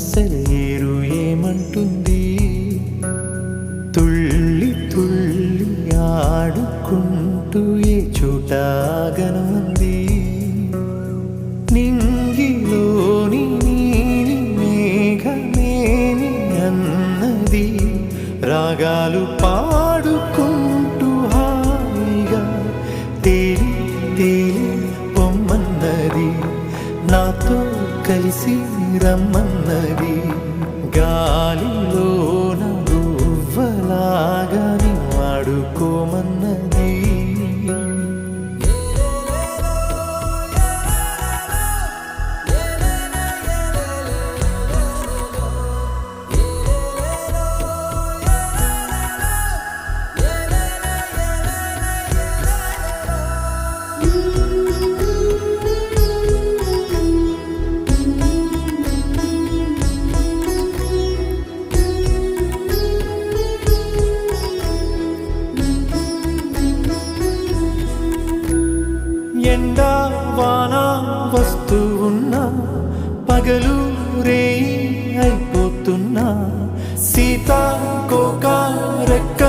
సెలయేరు ఏమంటుంది? తుళ్ళి తుళ్ళి ఆడుకుంటూ ఏ చోట గనుంది? నింగిలోని నీలి మేఘమేమి అన్నది? రాగాలు పాడుకుంటూ హాయిగా తేలి తేలి పొమ్మన్నది, నాతో కలిసి రమ్మన్నది. గాలిలోన గువ్వలాగా ఆడుకోమన్నది. ఎండా వాన వస్తూ ఉన్నా, పగలు రేయి అయిపోతున్నా, సీతాకోక రెక్కలు